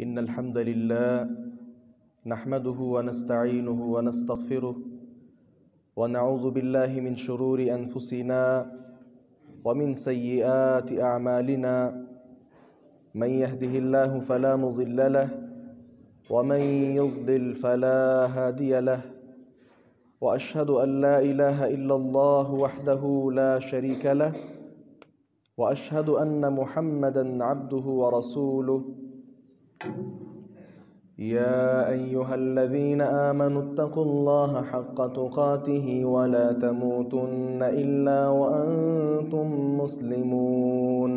إن الحمد لله نحمده ونستعينه ونستغفره ونعوذ بالله من شرور أنفسنا ومن سيئات أعمالنا. من يهده الله فلا مضل له ومن يضلل فلا هادي له، وأشهد أن لا إله إلا الله وحده لا شريك له، وأشهد أن محمدًا عبده ورسوله. يا أيها الذين آمنوا اتقوا الله حق تقاته ولا تموتن إلا وأنتم مسلمون.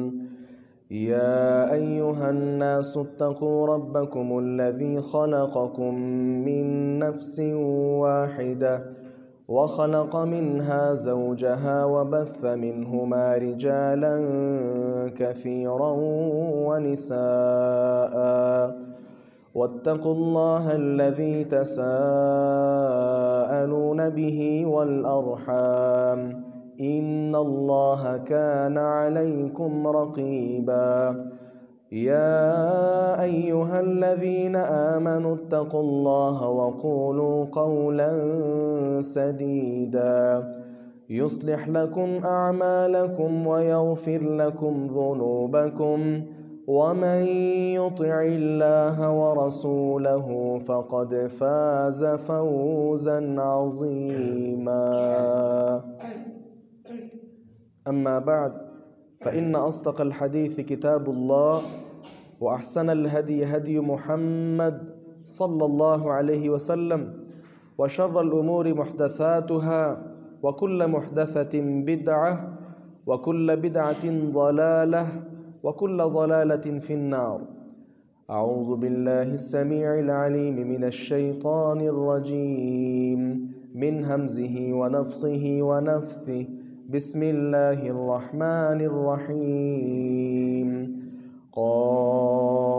يا أيها الناس اتقوا ربكم الذي خلقكم من نفس واحدة وخلق منها زوجها وبث منهما رجالا كثيرا ونساء، واتقوا الله الذي تساءلون به والأرحام، إن الله كان عليكم رقيبا. يا أيها الذين آمنوا اتقوا الله وقولوا قولا سديدا يصلح لكم أعمالكم ويغفر لكم ذنوبكم، ومن يطع الله ورسوله فقد فاز فوزا عظيما. أما بعد، فإن أصدق الحديث كتاب الله، وأحسن الهدي هدي محمد صلى الله عليه وسلم، وشر الأمور محدثاتها، وكل محدثة بدعة، وكل بدعة ضلالة، وكل ضلالة في النار. أعوذ بالله السميع العليم من الشيطان الرجيم، من همزه ونفخه ونفثه. بسم الله الرحمن الرحيم. قاف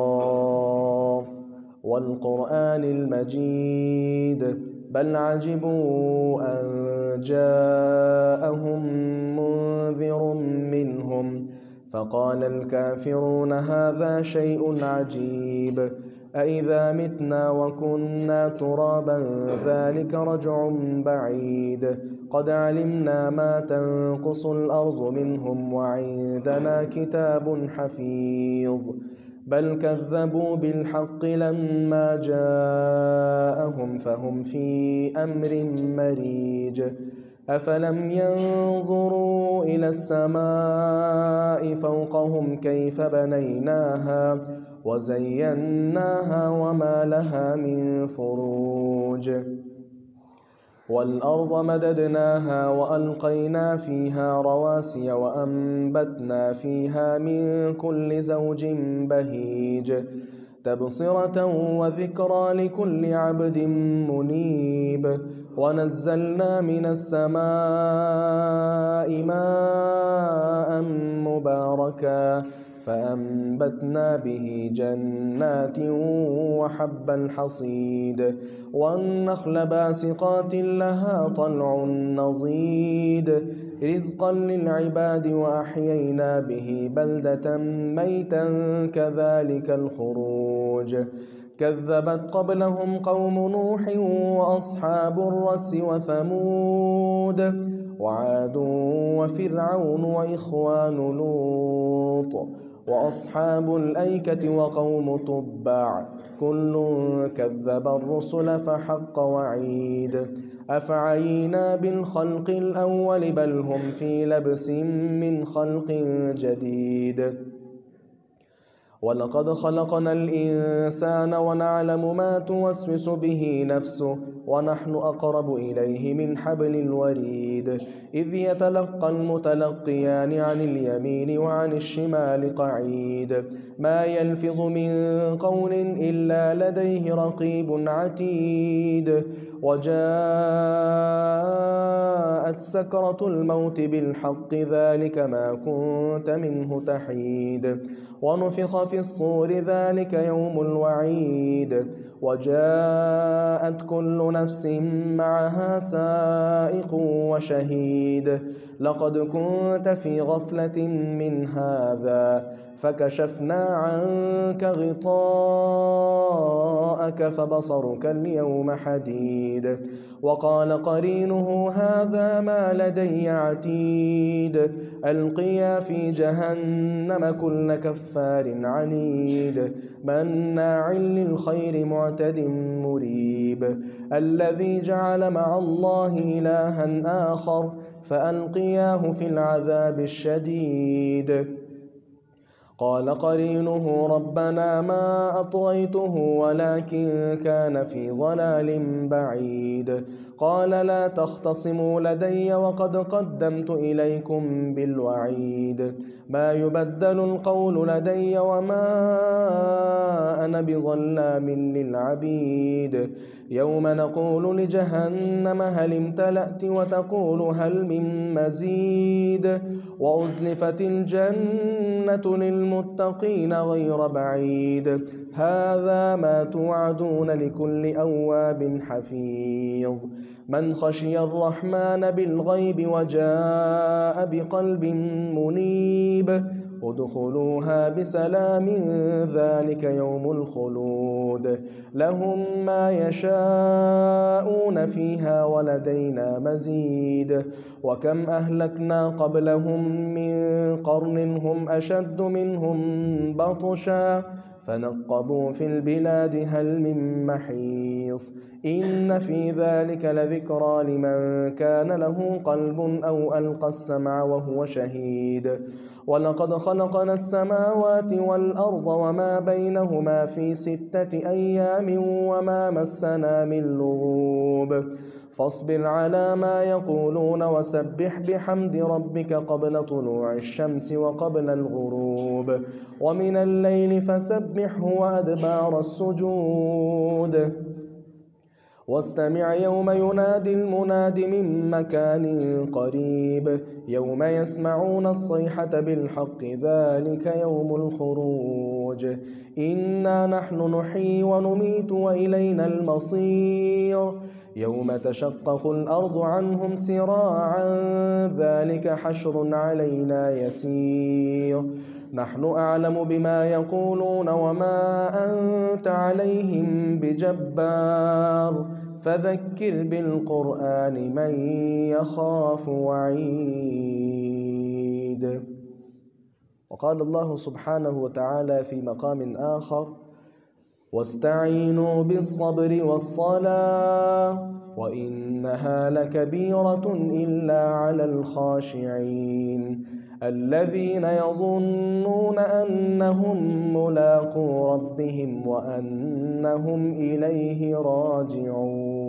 والقرآن المجيد، بل عجبوا أن جاءهم منذر منهم فقال الكافرون هذا شيء عجيب، أإذا متنا وكنا ترابا ذلك رجع بعيد، قد علمنا ما تنقص الأرض منهم وعندنا كتاب حفيظ. بل كذبوا بالحق لما جاءهم فهم في أمر مريج. أفلم ينظروا إلى السماء فوقهم كيف بنيناها وزيناها وما لها من فروج. والأرض مددناها وألقينا فيها رواسي وأنبتنا فيها من كل زوج بهيج، تبصرة وذكرى لكل عبد منيب. ونزلنا من السماء ماء مباركا فأنبتنا به جنات وحب الحصيد، والنخل باسقات لها طلع نضيد، رزقا للعباد، وأحيينا به بلدة ميتا كذلك الخروج. كذبت قبلهم قوم نوح وأصحاب الرس وثمود وعاد وفرعون وإخوان لوط وأصحاب الأيكة وقوم تبع، كل كذب الرسل فحق وعيد. أفعينا بالخلق الأول بل هم في لبس من خلق جديد. ولقد خلقنا الإنسان ونعلم ما توسوس به نفسه ونحن أقرب إليه من حبل الوريد. إذ يتلقى المتلقيان عن اليمين وعن الشمال قعيد، ما يلفظ من قول إلا لديه رقيب عتيد. وجاءت سكرة الموت بالحق ذلك ما كنت منه تحيد. ونفخ في الصور ذلك يوم الوعيد. وجاءت كل نفس معها سائق وشهيد. لقد كنت في غفلة من هذا فكشفنا عنك غطاءك فبصرك اليوم حديد. وقال قرينه هذا ما لدي عتيد. ألقيا في جهنم كل كفار عنيد مناع للخير معتد مريب. الذي جعل مع الله إلها آخر فألقياه في العذاب الشديد. قال قرينه ربنا ما أطغيته ولكن كان في ضلال بعيد. قال لا تختصموا لدي وقد قدمت إليكم بالوعيد. ما يبدل القول لدي وما أنا بظلام للعبيد. يوم نقول لجهنم هل امتلأت وتقول هل من مزيد. وأزلفت الجنة للمتقين غير بعيد. هذا ما توعدون لكل أواب حفيظ. من خشي الرحمن بالغيب وجاء بقلب منيب. ادخلوها بسلام ذلك يوم الخلود. لهم ما يشاءون فيها ولدينا مزيد. وكم أهلكنا قبلهم من قرن هم أشد منهم بطشا فنقبوا في البلاد هل من محيص. إن في ذلك لذكرى لمن كان له قلب أو ألقى السمع وهو شهيد. ولقد خلقنا السماوات والأرض وما بينهما في 6 أيام وما مسنا من لغوب. فاصبر على ما يقولون وسبح بحمد ربك قبل طلوع الشمس وقبل الغروب ومن الليل فسبحه وأدبار السجود. واستمع يوم ينادي المناد من مكان قريب. يوم يسمعون الصيحة بالحق ذلك يوم الخروج. إنا نحن نحيي ونميت وإلينا المصير. يوم تشقق الأرض عنهم سراعا ذلك حشر علينا يسير. نحن أعلم بما يقولون وما أنت عليهم بجبار. فذكر بالقرآن من يخاف وعيد. وقال الله سبحانه وتعالى في مقام آخر واستعينوا بالصبر والصلاة وإنها لكبيرة إلا على الخاشعين الذين يظنون أنهم ملاقو ربهم وأنهم إليه راجعون.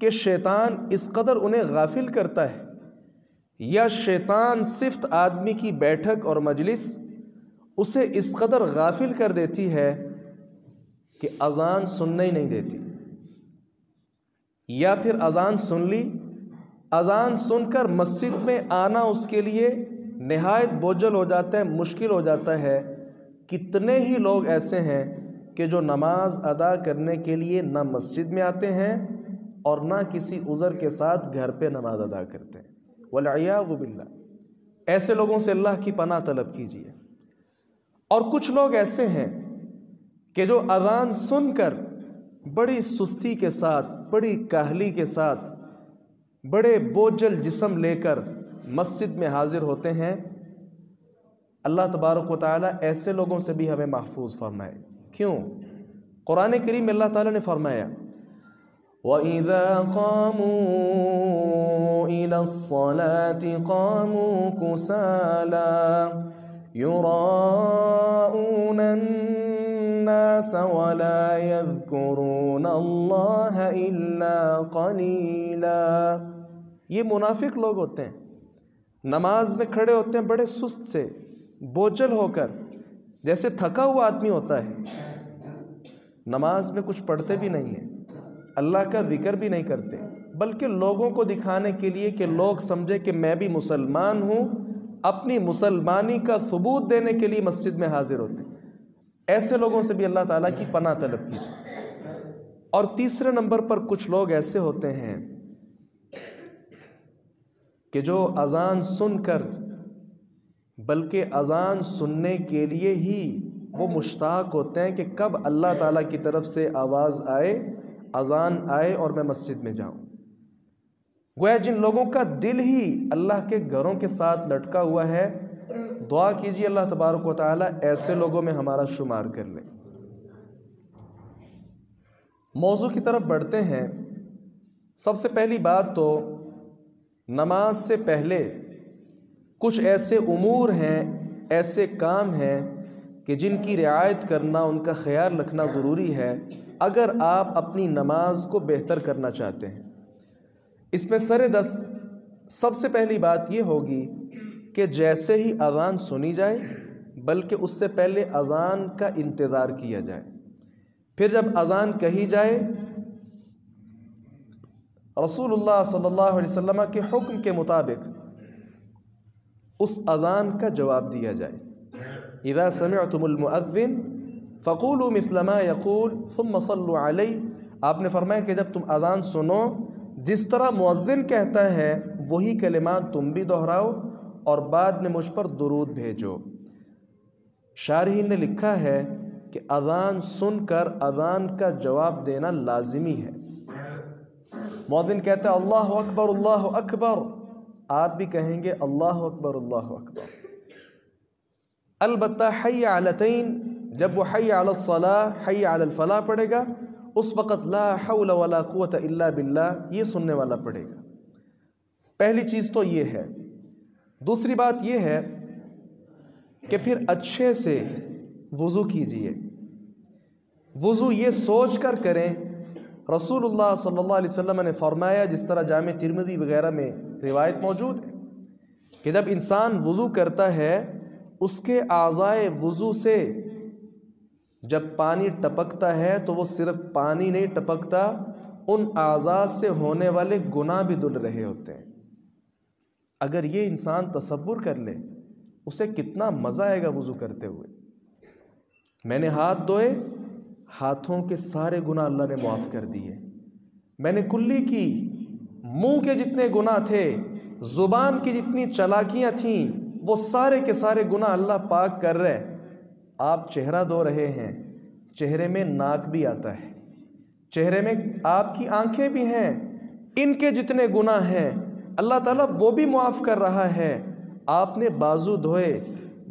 کہ شیطان اس قدر انہیں غافل کرتا ہے، یا شیطان صفت آدمی کی بیٹھک اور مجلس اسے اس قدر غافل کر دیتی ہے کہ اذان سننے ہی نہیں دیتی، یا پھر اذان سن لی، اذان سن کر مسجد میں آنا اس کے لیے نہایت بوجھل ہو جاتا ہے، مشکل ہو جاتا ہے۔ کتنے ہی لوگ ایسے ہیں کہ جو نماز ادا کرنے کے لیے نہ مسجد میں آتے ہیں اور نہ کسی عذر کے ساتھ گھر پہ نماز ادا کرتے ہیں، والعیاذ باللہ۔ ایسے لوگوں سے اللہ کی پناہ طلب کیجیے۔ اور کچھ لوگ ایسے ہیں کہ جو اذان سن کر بڑی سستی کے ساتھ، بڑی کاہلی کے ساتھ، بڑے بوجھل جسم لے کر مسجد میں حاضر ہوتے ہیں۔ اللہ تبارک و تعالیٰ ایسے لوگوں سے بھی ہمیں محفوظ فرمائے۔ کیوں؟ قرآن کریم میں اللہ تعالیٰ نے فرمایا وَإِذَا قَامُوا إِلَى الصَّلَاةِ قَامُوا كُسَالَىٰ يُرَاءُونَ النَّاسَ وَلَا يَذْكُرُونَ اللَّهَ إِلَّا قَلِيلًا۔ یہ منافق لوگ ہوتے ہیں، نماز میں کھڑے ہوتے ہیں بڑے سست سے، بوجھل ہو کر، جیسے تھکا ہوا آدمی ہوتا ہے، نماز میں کچھ پڑھتے بھی نہیں ہیں، اللہ کا ذکر بھی نہیں کرتے، بلکہ لوگوں کو دکھانے کے لیے کہ لوگ سمجھے کہ میں بھی مسلمان ہوں، اپنی مسلمانی کا ثبوت دینے کے لیے مسجد میں حاضر ہوتے ہیں۔ ایسے لوگوں سے بھی اللہ تعالیٰ کی پناہ طلب کیجیے۔ اور تیسرے نمبر پر کچھ لوگ ایسے ہوتے ہیں کہ جو اذان سن کر، بلکہ اذان سننے کے لیے ہی وہ مشتاق ہوتے ہیں کہ کب اللہ تعالیٰ کی طرف سے آواز آئے، اذان آئے اور میں مسجد میں جاؤں۔ گویا جن لوگوں کا دل ہی اللہ کے گھروں کے ساتھ لٹکا ہوا ہے، دعا کیجیے اللہ تبارک و تعالیٰ ایسے لوگوں میں ہمارا شمار کر لے۔ موضوع کی طرف بڑھتے ہیں۔ سب سے پہلی بات تو نماز سے پہلے کچھ ایسے امور ہیں، ایسے کام ہیں کہ جن کی رعایت کرنا، ان کا خیال رکھنا ضروری ہے اگر آپ اپنی نماز کو بہتر کرنا چاہتے ہیں۔ اس میں سر دست سب سے پہلی بات یہ ہوگی کہ جیسے ہی اذان سنی جائے، بلکہ اس سے پہلے اذان کا انتظار کیا جائے، پھر جب اذان کہی جائے رسول اللہ صلی اللہ علیہ وسلم کے حکم کے مطابق اس اذان کا جواب دیا جائے۔ اذا سمعتم المؤذن فقولوا مثل ما يقول ثم صلوا علیہ۔ آپ نے فرمایا کہ جب تم اذان سنو، جس طرح مؤذن کہتا ہے وہی کلمات تم بھی دہراؤ اور بعد میں مجھ پر درود بھیجو۔ شارحین نے لکھا ہے کہ اذان سن کر اذان کا جواب دینا لازمی ہے۔ مؤذن کہتا ہے اللہ اکبر اللہ اکبر، آپ بھی کہیں گے اللہ اکبر اللہ اکبر۔ البتہ حی علتین، جب وہ حی علی الصلاۃ، حی علی الفلاح پڑھے گا، اس وقت لا حول ولا قوت الا باللہ یہ سننے والا پڑھے گا۔ پہلی چیز تو یہ ہے۔ دوسری بات یہ ہے کہ پھر اچھے سے وضو کیجئے۔ وضو یہ سوچ کر کریں، رسول اللہ صلی اللہ علیہ وسلم نے فرمایا، جس طرح جامع ترمذی وغیرہ میں روایت موجود ہے، کہ جب انسان وضو کرتا ہے اس کے اعضائے وضو سے جب پانی ٹپکتا ہے تو وہ صرف پانی نہیں ٹپکتا، ان اعضاء سے ہونے والے گناہ بھی دھل رہے ہوتے ہیں۔ اگر یہ انسان تصور کر لے اسے کتنا مزہ آئے گا وضو کرتے ہوئے۔ میں نے ہاتھ دھوئے، ہاتھوں کے سارے گناہ اللہ نے معاف کر دیے۔ میں نے کلی کی، منہ کے جتنے گناہ تھے، زبان کی جتنی چالاکیاں تھیں، وہ سارے کے سارے گناہ اللہ پاک کر رہے۔ آپ چہرہ دھو رہے ہیں، چہرے میں ناک بھی آتا ہے، چہرے میں آپ کی آنکھیں بھی ہیں، ان کے جتنے گناہ ہیں اللہ تعالیٰ وہ بھی معاف کر رہا ہے۔ آپ نے بازو دھوئے،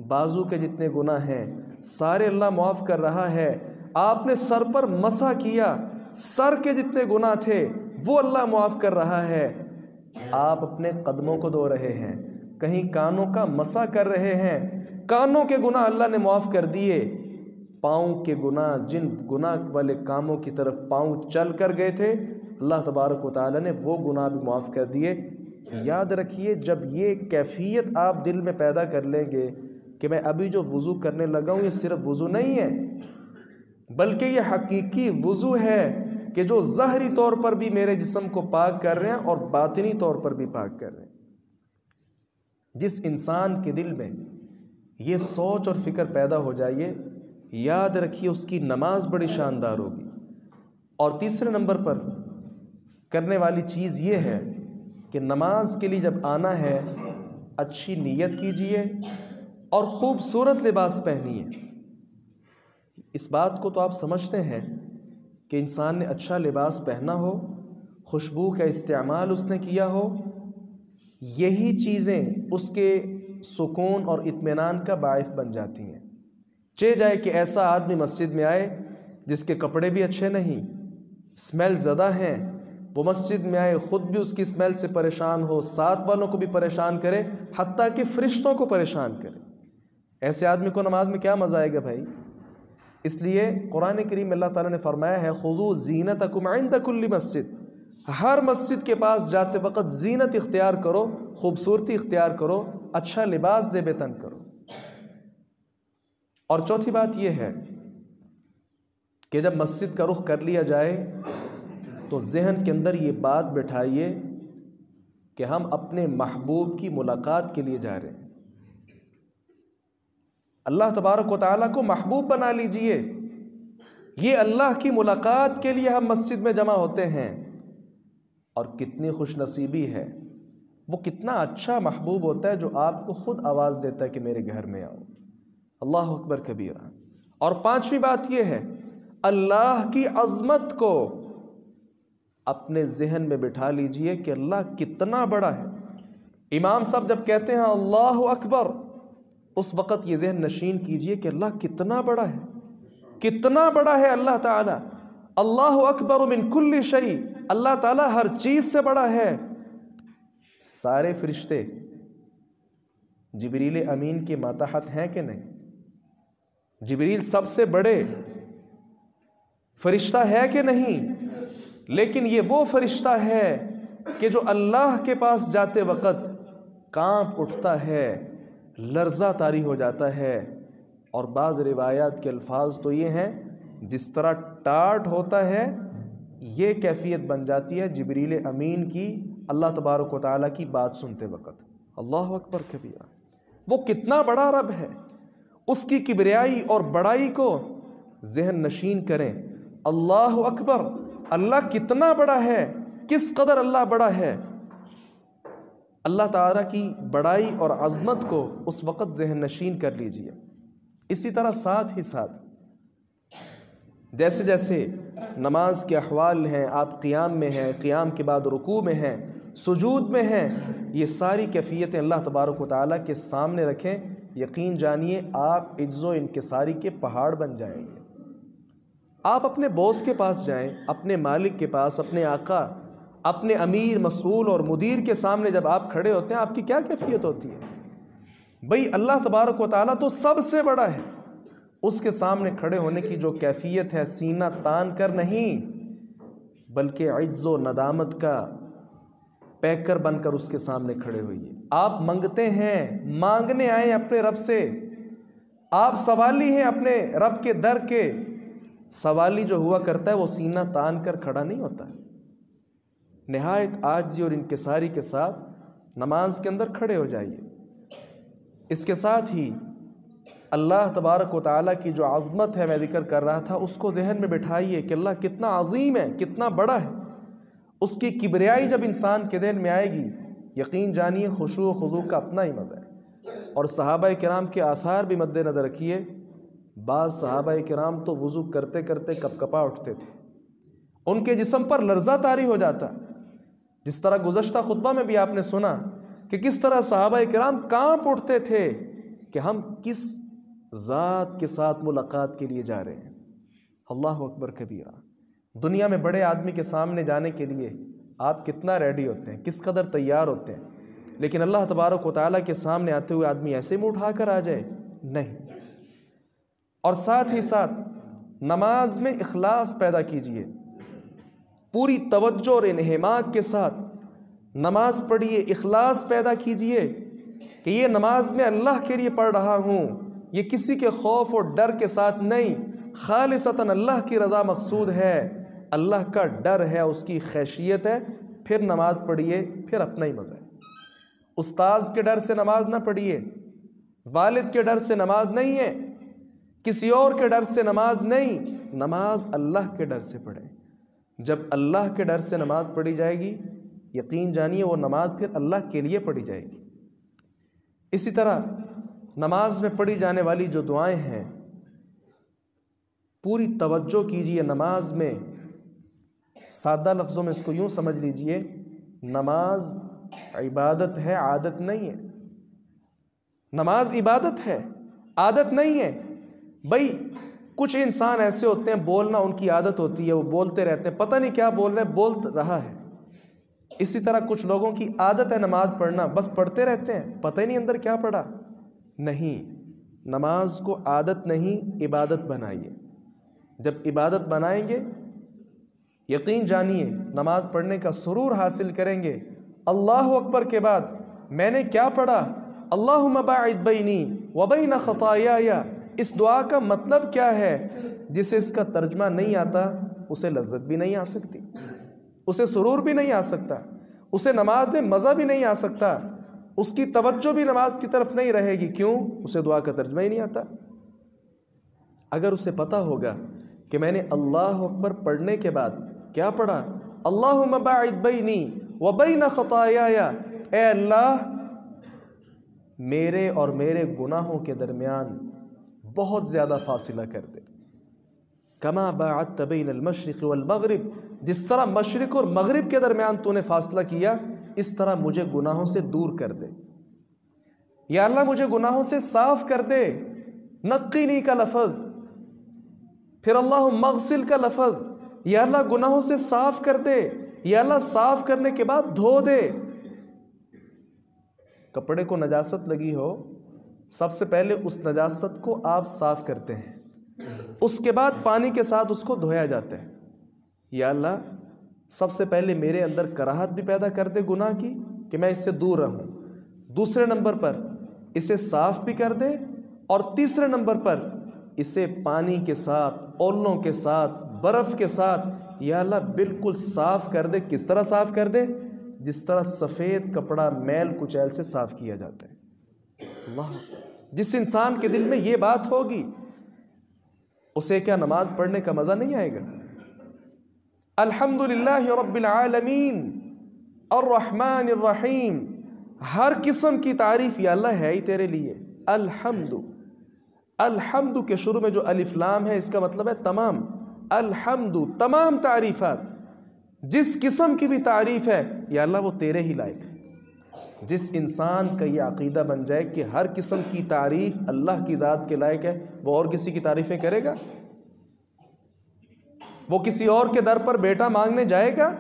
بازو کے جتنے گناہ ہیں سارے اللہ معاف کر رہا ہے۔ آپ نے سر پر مسح کیا، سر کے جتنے گناہ تھے وہ اللہ معاف کر رہا ہے۔ آپ اپنے قدموں کو دھو رہے ہیں، کہیں کانوں کا مسح کر رہے ہیں، کانوں کے گناہ اللہ نے معاف کر دیے۔ پاؤں کے گناہ، جن گناہ والے کاموں کی طرف پاؤں چل کر گئے تھے اللہ تبارک و تعالیٰ نے وہ گناہ بھی معاف کر دیے۔ یاد رکھیے، جب یہ کیفیت آپ دل میں پیدا کر لیں گے کہ میں ابھی جو وضو کرنے لگا ہوں یہ صرف وضو نہیں ہے، بلکہ یہ حقیقی وضو ہے کہ جو ظاہری طور پر بھی میرے جسم کو پاک کر رہے ہیں اور باطنی طور پر بھی پاک کر رہے ہیں۔ جس انسان کے دل میں یہ سوچ اور فکر پیدا ہو جائے، یاد رکھیے اس کی نماز بڑی شاندار ہوگی۔ اور تیسرے نمبر پر کرنے والی چیز یہ ہے کہ نماز کے لیے جب آنا ہے اچھی نیت کیجئے اور خوبصورت لباس پہنیے۔ اس بات کو تو آپ سمجھتے ہیں کہ انسان نے اچھا لباس پہنا ہو، خوشبو کا استعمال اس نے کیا ہو، یہی چیزیں اس کے سکون اور اطمینان کا باعث بن جاتی ہیں۔ چہ جائے کہ ایسا آدمی مسجد میں آئے جس کے کپڑے بھی اچھے نہیں، اسمیل زدہ ہیں، وہ مسجد میں آئے خود بھی اس کی اسمیل سے پریشان ہو، ساتھ والوں کو بھی پریشان کرے، حتیٰ کہ فرشتوں کو پریشان کرے، ایسے آدمی کو نماز میں کیا مزہ آئے گا بھائی؟ اس لیے قرآن کریم میں اللہ تعالیٰ نے فرمایا ہے خُذُوا زِینَتَکُمْ عِنْدَ کُلِّ مسجد، ہر مسجد کے پاس جاتے وقت زینت اختیار کرو، خوبصورتی اختیار کرو، اچھا لباس زیب تن کرو۔ اور چوتھی بات یہ ہے کہ جب مسجد کا رخ کر لیا جائے تو ذہن کے اندر یہ بات بٹھائیے کہ ہم اپنے محبوب کی ملاقات کے لیے جا رہے ہیں۔ اللہ تبارک و تعالیٰ کو محبوب بنا لیجئے، یہ اللہ کی ملاقات کے لیے ہم مسجد میں جمع ہوتے ہیں۔ اور کتنی خوش نصیبی ہے، وہ کتنا اچھا محبوب ہوتا ہے جو آپ کو خود آواز دیتا ہے کہ میرے گھر میں آؤ۔ اللہ اکبر کبیرہ۔ اور پانچویں بات یہ ہے، اللہ کی عظمت کو اپنے ذہن میں بٹھا لیجئے کہ اللہ کتنا بڑا ہے۔ امام صاحب جب کہتے ہیں اللہ اکبر، اس وقت یہ ذہن نشین کیجئے کہ اللہ کتنا بڑا ہے، کتنا بڑا ہے اللہ تعالیٰ۔ اللہ اکبر من کل شیء، اللہ تعالیٰ ہر چیز سے بڑا ہے۔ سارے فرشتے جبریل امین کے ماتحت ہیں کہ نہیں؟ جبریل سب سے بڑے فرشتہ ہے کہ نہیں؟ لیکن یہ وہ فرشتہ ہے کہ جو اللہ کے پاس جاتے وقت کانپ اٹھتا ہے، لرزہ طاری ہو جاتا ہے۔ اور بعض روایات کے الفاظ تو یہ ہیں جس طرح ٹاٹ ہوتا ہے، یہ کیفیت بن جاتی ہے جبریل امین کی اللہ تبارک و تعالیٰ کی بات سنتے وقت۔ اللہ اکبر کبیرہ۔ وہ کتنا بڑا رب ہے، اس کی کبریائی اور بڑائی کو ذہن نشین کریں۔ اللہ اکبر، اللہ کتنا بڑا ہے، کس قدر اللہ بڑا ہے۔ اللہ تعالیٰ کی بڑائی اور عظمت کو اس وقت ذہن نشین کر لیجئے۔ اسی طرح ساتھ ہی ساتھ جیسے جیسے نماز کے احوال ہیں، آپ قیام میں ہیں، قیام کے بعد رکوع میں ہیں، سجود میں ہیں، یہ ساری کیفیتیں اللہ تبارک و تعالیٰ کے سامنے رکھیں، یقین جانیے آپ عجز و انکساری کے پہاڑ بن جائیں گے۔ آپ اپنے باس کے پاس جائیں، اپنے مالک کے پاس، اپنے آقا، اپنے امیر، مسئول اور مدیر کے سامنے جب آپ کھڑے ہوتے ہیں آپ کی کیا کیفیت ہوتی ہے؟ بھئی اللہ تبارک و تعالیٰ تو سب سے بڑا ہے، اس کے سامنے کھڑے ہونے کی جو کیفیت ہے سینہ تان کر نہیں بلکہ عجز و ندامت کا پیکر بن کر اس کے سامنے کھڑے ہوئیے۔ آپ منگتے ہیں، مانگنے آئیں اپنے رب سے، آپ سوالی ہیں اپنے رب کے در کے۔ سوالی جو ہوا کرتا ہے وہ سینہ تان کر کھڑا نہیں ہوتا ہے، نہایت عاجزی اور انکساری کے ساتھ نماز کے اندر کھڑے ہو جائیے۔ اس کے ساتھ ہی اللہ تبارک و تعالیٰ کی جو عظمت ہے میں ذکر کر رہا تھا، اس کو ذہن میں بٹھائیے کہ اللہ کتنا عظیم ہے، کتنا بڑا ہے۔ اس کی کبریائی جب انسان کے ذہن میں آئے گی، یقین جانیے خشوع و خضوع کا اپنا ہی مزہ ہے۔ اور صحابہ کرام کے آثار بھی مد نظر رکھیے، بعض صحابہ کرام تو وضو کرتے کرتے کپ کپا اٹھتے تھے، ان کے جسم پر لرزہ طاری ہو جاتا، جس طرح گزشتہ خطبہ میں بھی آپ نے سنا کہ کس طرح صحابہ کرام کانپ اٹھتے تھے کہ ہم کس ذات کے ساتھ ملاقات کے لیے جا رہے ہیں۔ اللہ اکبر کبیرہ۔ دنیا میں بڑے آدمی کے سامنے جانے کے لیے آپ کتنا ریڈی ہوتے ہیں، کس قدر تیار ہوتے ہیں، لیکن اللہ تبارک و تعالیٰ کے سامنے آتے ہوئے آدمی ایسے منہ اٹھا کر آ جائے؟ نہیں۔ اور ساتھ ہی ساتھ نماز میں اخلاص پیدا کیجئے۔ پوری توجہ اور انہماک کے ساتھ نماز پڑھیے، اخلاص پیدا کیجئے کہ یہ نماز میں اللہ کے لیے پڑھ رہا ہوں، یہ کسی کے خوف اور ڈر کے ساتھ نہیں، خالصتاً اللہ کی رضا مقصود ہے، اللہ کا ڈر ہے، اس کی خشیت ہے، پھر نماز پڑھیے، پھر اپنا ہی مزہ ہے۔ استاذ کے ڈر سے نماز نہ پڑھیے، والد کے ڈر سے نماز نہیں ہے، کسی اور کے ڈر سے نماز نہیں، نماز اللہ کے ڈر سے پڑھیں۔ جب اللہ کے ڈر سے نماز پڑھی جائے گی، یقین جانیے وہ نماز پھر اللہ کے لیے پڑھی جائے گی۔ اسی طرح نماز میں پڑھی جانے والی جو دعائیں ہیں، پوری توجہ کیجئے نماز میں۔ سادہ لفظوں میں اس کو یوں سمجھ لیجئے، نماز عبادت ہے، عادت نہیں ہے۔ نماز عبادت ہے، عادت نہیں ہے۔ بھائی کچھ انسان ایسے ہوتے ہیں، بولنا ان کی عادت ہوتی ہے، وہ بولتے رہتے ہیں، پتہ نہیں کیا بول رہے ہیں، بول رہا ہے۔ اسی طرح کچھ لوگوں کی عادت ہے نماز پڑھنا، بس پڑھتے رہتے ہیں، پتہ ہی نہیں اندر کیا پڑھا۔ نہیں، نماز کو عادت نہیں، عبادت بنائیے۔ جب عبادت بنائیں گے، یقین جانیے نماز پڑھنے کا سرور حاصل کریں گے۔ اللہ اکبر کے بعد میں نے کیا پڑھا؟ اللہم باعد بینی وبین خطایای، اس دعا کا مطلب کیا ہے؟ جسے اس کا ترجمہ نہیں آتا اسے لذت بھی نہیں آ سکتی، اسے سرور بھی نہیں آ سکتا، اسے نماز میں مزہ بھی نہیں آ سکتا، اس کی توجہ بھی نماز کی طرف نہیں رہے گی۔ کیوں؟ اسے دعا کا ترجمہ ہی نہیں آتا۔ اگر اسے پتہ ہوگا کہ میں نے اللہ اکبر پڑھنے کے بعد کیا پڑھا؟ اللہم باعد بینی وبین خطایای، اے اللہ میرے اور میرے گناہوں کے درمیان بہت زیادہ فاصلہ کر دے، کما باعدت بین المشرق والمغرب، جس طرح مشرق اور مغرب کے درمیان تو نے فاصلہ کیا، اس طرح مجھے گناہوں سے دور کر دے۔ یا اللہ مجھے گناہوں سے صاف کر دے۔ نقینی کا لفظ، پھر اللہم اغسل کا لفظ، یا اللہ گناہوں سے صاف کر دے، یا اللہ صاف کرنے کے بعد دھو دے۔ کپڑے کو نجاست لگی ہو، سب سے پہلے اس نجاست کو آپ صاف کرتے ہیں، اس کے بعد پانی کے ساتھ اس کو دھویا جاتا ہے۔ یا اللہ سب سے پہلے میرے اندر کراہت بھی پیدا کر دے گناہ کی کہ میں اس سے دور رہوں، دوسرے نمبر پر اسے صاف بھی کر دے، اور تیسرے نمبر پر اسے پانی کے ساتھ، اولوں کے ساتھ، برف کے ساتھ یا اللہ بالکل صاف کر دے۔ کس طرح صاف کر دے؟ جس طرح سفید کپڑا میل کچیل سے صاف کیا جاتا ہے۔ اللہ، جس انسان کے دل میں یہ بات ہوگی اسے کیا نماز پڑھنے کا مزہ نہیں آئے گا؟ الحمدللہ رب العالمین الرحمن الرحیم، ہر قسم کی تعریف یا اللہ ہے ہی تیرے لیے۔ الحمد، الحمد کے شروع میں جو الف لام ہے اس کا مطلب ہے تمام۔ الحمد، تمام تعریفات، جس قسم کی بھی تعریف ہے یا اللہ وہ تیرے ہی لائق ہے۔ جس انسان کا یہ عقیدہ بن جائے کہ ہر قسم کی تعریف اللہ کی ذات کے لائق ہے، وہ اور کسی کی تعریفیں کرے گا؟ وہ کسی اور کے در پر بیٹا مانگنے جائے گا؟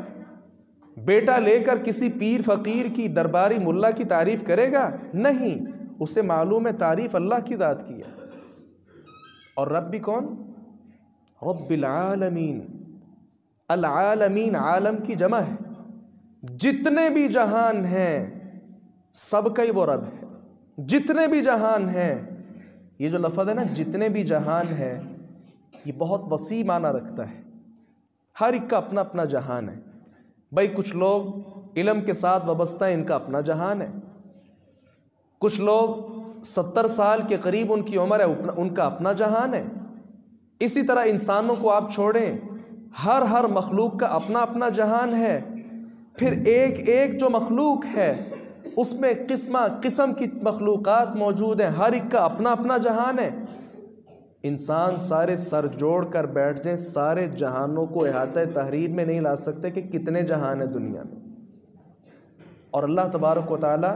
بیٹا لے کر کسی پیر فقیر کی درباری ملا کی تعریف کرے گا؟ نہیں، اسے معلوم ہے تعریف اللہ کی ذات کی ہے۔ اور رب بھی کون؟ رب العالمین۔ العالمین عالم کی جمع ہے، جتنے بھی جہان ہیں سب کا ہی وہ رب ہے۔ جتنے بھی جہان ہیں، یہ جو لفظ ہے نا جتنے بھی جہان ہیں، یہ بہت وسیع معنی رکھتا ہے۔ ہر ایک کا اپنا اپنا جہان ہے۔ بھائی کچھ لوگ علم کے ساتھ وابستہ ہیں، ان کا اپنا جہان ہے۔ کچھ لوگ 70 سال کے قریب ان کی عمر ہے، ان کا اپنا جہان ہے۔ اسی طرح انسانوں کو آپ چھوڑیں، ہر مخلوق کا اپنا اپنا جہان ہے۔ پھر ایک ایک جو مخلوق ہے اس میں قسم کی مخلوقات موجود ہیں، ہر ایک کا اپنا اپنا جہان ہے۔ انسان سارے سر جوڑ کر بیٹھ جائیں، سارے جہانوں کو احاطہ تحریر میں نہیں لا سکتے کہ کتنے جہان ہیں دنیا میں۔ اور اللہ تبارک و تعالیٰ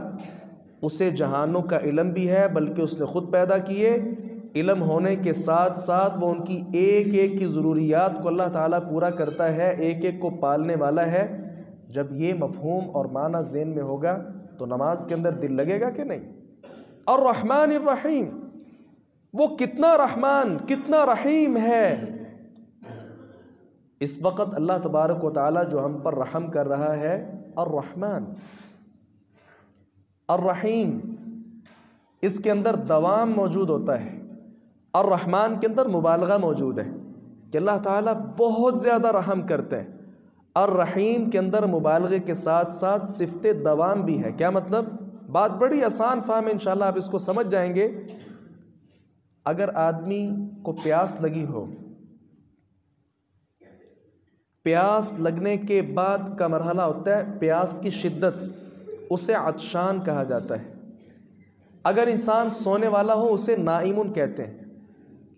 اسے جہانوں کا علم بھی ہے، بلکہ اس نے خود پیدا کیے۔ علم ہونے کے ساتھ ساتھ وہ ان کی ایک ایک کی ضروریات کو اللہ تعالیٰ پورا کرتا ہے، ایک ایک کو پالنے والا ہے۔ جب یہ مفہوم اور معنی ذہن میں ہوگا تو نماز کے اندر دل لگے گا کہ نہیں؟ الرحمن الرحیم، وہ کتنا رحمان کتنا رحیم ہے۔ اس وقت اللہ تبارک و تعالی جو ہم پر رحم کر رہا ہے، الرحمن الرحیم، اس کے اندر دوام موجود ہوتا ہے۔ الرحمن کے اندر مبالغہ موجود ہے کہ اللہ تعالیٰ بہت زیادہ رحم کرتے ہیں۔ الرحیم کے اندر مبالغے کے ساتھ ساتھ صفت دوام بھی ہے۔ کیا مطلب؟ بات بڑی آسان فہم ہے، انشاءاللہ آپ اس کو سمجھ جائیں گے۔ اگر آدمی کو پیاس لگی ہو، پیاس لگنے کے بعد کا مرحلہ ہوتا ہے پیاس کی شدت، اسے عطشان کہا جاتا ہے۔ اگر انسان سونے والا ہو اسے نائمن کہتے ہیں،